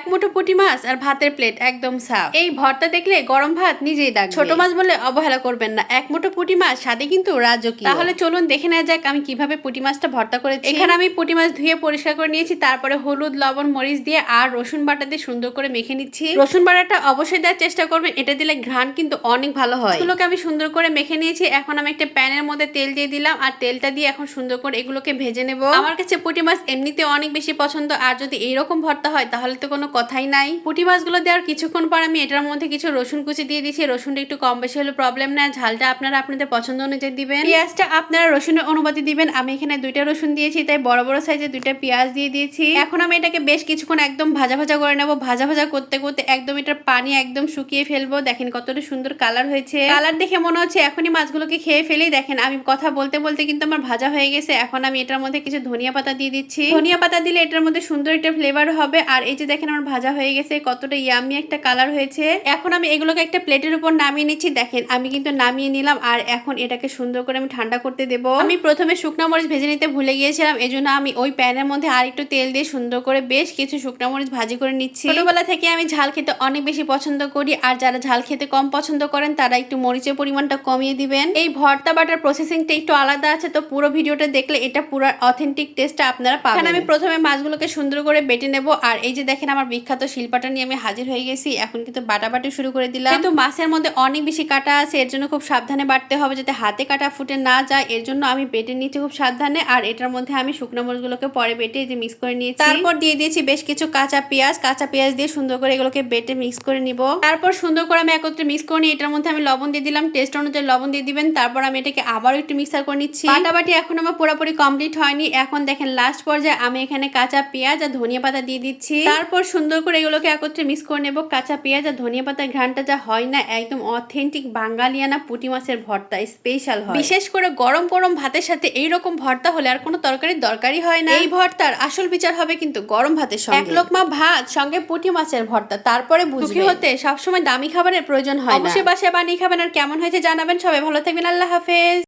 এক মুঠো পুঁটি মাছ আর ভাতের প্লেট একদম সাফ। এই ভর্তা দেখলে গরম ভাত নিজেই ডাকবে। ছোট মাছ বলে অবহেলা করবেন না, এক মুঠো পুঁটি মাছ স্বাদে কিন্তু রাজকীয়। তাহলে চলুন দেখে নেওয়া যাক আমি কিভাবে পুঁটি মাছটা ভর্তা করেছি। এখানে আমি পুঁটি মাছ ধুয়ে পরিষ্কার করে নিয়েছি, তারপরে হলুদ, লবণ, মরিচ দিয়ে আর রসুন বাটা দিয়ে সুন্দর করে মেখে নিচ্ছি। রসুন বাটাটা অবশ্যই দেওয়ার চেষ্টা করবেন, এটা দিলে ঘ্রাণ কিন্তু অনেক ভালো হয়। এগুলোকে আমি সুন্দর করে মেখে নিয়েছি। এখন আমি একটা প্যানের মধ্যে তেল দিয়ে দিলাম, আর তেলটা দিয়ে এখন সুন্দর করে এগুলোকে ভেজে নেব। আমার কাছে পুঁটি মাছ এমনিতে অনেক বেশি পছন্দ, আর যদি এইরকম ভর্তা হয় তাহলে তো কোনো কথাই নাই। পুঁটি মাছগুলো দেওয়ার কিছুক্ষণ পর আমি এটার মধ্যে কিছু রসুন কুচি দিয়ে দিচ্ছি। রসুনটা একটু কম বেশি হলে প্রবলেম না, ঝালটা আপনারা আপনাদের পছন্দ অনুযায়ী দিবেন। পেঁয়াজটা আপনারা রসুনের অনুপাতে দিবেন। আমি এখানে 2টা রসুন দিয়েছি, তাই বড় বড় সাইজের 2টা পেঁয়াজ দিয়ে দিয়েছি। এখন আমি এটাকে বেশ কিছুক্ষণ একদম ভাজা ভাজা করে নেবো। ভাজা ভাজা করতে করতে একদম এটার পানি একদম শুকিয়ে ফেলবো। দেখেন কতটা সুন্দর কালার হয়েছে। কালার দেখে মনে হচ্ছে এখনই মাছগুলোকে খেয়ে ফেলি। দেখেন আমি কথা বলতে বলতে কিন্তু আমার ভাজা হয়ে গেছে। এখন আমি এটার মধ্যে কিছু ধনিয়া পাতা দিয়ে দিচ্ছি। ধনিয়া পাতা দিলে এটার মধ্যে সুন্দর একটা ফ্লেভার হবে। আর এই যে দেখেন আমার ভাজা হয়ে গেছে, কতটা ইয়ামি একটা কালার হয়েছে। এখন আমি এগুলোকে একটা প্লেটের উপর নামিয়ে নিচ্ছি। দেখেন আমি কিন্তু নামিয়ে নিলাম, আর এখন এটাকে সুন্দর করে আমি ঠান্ডা করতে দেব। আমি প্রথমে শুকনো মরিচ ভেজে নিতে ভুলে গিয়েছিলাম, এজন্য আমি ওই প্যানের মধ্যে আর একটু তেল দিয়ে সুন্দর করে বেশ কিছু শুকনো মরিচ ভাজি করে নিচ্ছি। ছোটবেলা থেকে আমি ঝাল খেতে অনেক বেশি পছন্দ করি, আর যারা ঝাল খেতে কম পছন্দ করেন তারা একটু মরিচের পরিমাণটা কমিয়ে দিবেন। এই ভর্তা বাটার প্রসেসিংটা একটু আলাদা আছে, তো পুরো ভিডিওটা দেখলে এটা পুরো অথেন্টিক টেস্টটা আপনারা পাবেন। আমি প্রথমে মাছগুলোকে সুন্দর করে বেটে নেব। আর এই যে দেখেন আমার বিখ্যাত শিলপাটা নিয়ে আমি হাজির হয়ে গেছি। এখন কিন্তু বাটাবাটি শুরু করে দিলাম। কিন্তু মাছের মধ্যে অনেক বেশি কাটা আছে, এর জন্য খুব সাবধানে বাটতে হবে যাতে হাতে কাটা ফুটে না যায়। এর জন্য আমি বেটে নিচ্ছি খুব সাবধানে। আর এটার মধ্যে আমি শুকনো মরিচগুলোকে পরে বেটে যে মিক্স করে নিয়েছি। তারপর দিয়ে দিয়েছি বেশ কিছু কাঁচা পেঁয়াজ দিয়ে সুন্দর করে এগুলোকে বেটে মিক্স করে নিব। তারপর সুন্দর করে আমি একত্রে মিক্স করে নিই। এটার মধ্যে আমি লবণ দিয়ে দিলাম, টেস্ট অনুযায়ী লবণ দিয়ে দিবেন। তারপর আমি এটাকে আবারও একটু মিক্সার করে নিচ্ছি। বাটাবাটি এখন আমার পুরোপুরি কমপ্লিট হয়নি। এখন দেখেন লাস্ট পর্যায়ে আমি এখানে কাঁচা পেঁয়াজ আর ধনিয়া পাতা দিয়ে দিচ্ছি। তারপর সুন্দর করে এগুলোকে একত্রে মিক্স করে নেব। কাঁচা পেঁয়াজ আর ধনিয়া পাতার ঘ্রাণটা যা হয় না, একদম অথেন্টিক বাঙালিয়ানা পুঁটি মাছের ভর্তা স্পেশাল হয়। বিশেষ করে গরম গরম ভাতের সাথে এইরকম ভর্তা হলে আর কোনো তরকারির দরকারই হয় না। এই ভর্তার আসল বিচার হবে কিন্তু গরম ভাতের সঙ্গে। এক লোকমা ভাত সঙ্গে পুঁটি মাছের ভর্তা, তারপরে বুঝি হতে সবসময় দামি খাবারের প্রয়োজন হয় না। অবশ্যই বাসায় বানিয়ে খাবেন, আর কেমন হয়েছে জানাবেন। সবাই ভালো থাকবেন, আল্লাহ হাফেজ।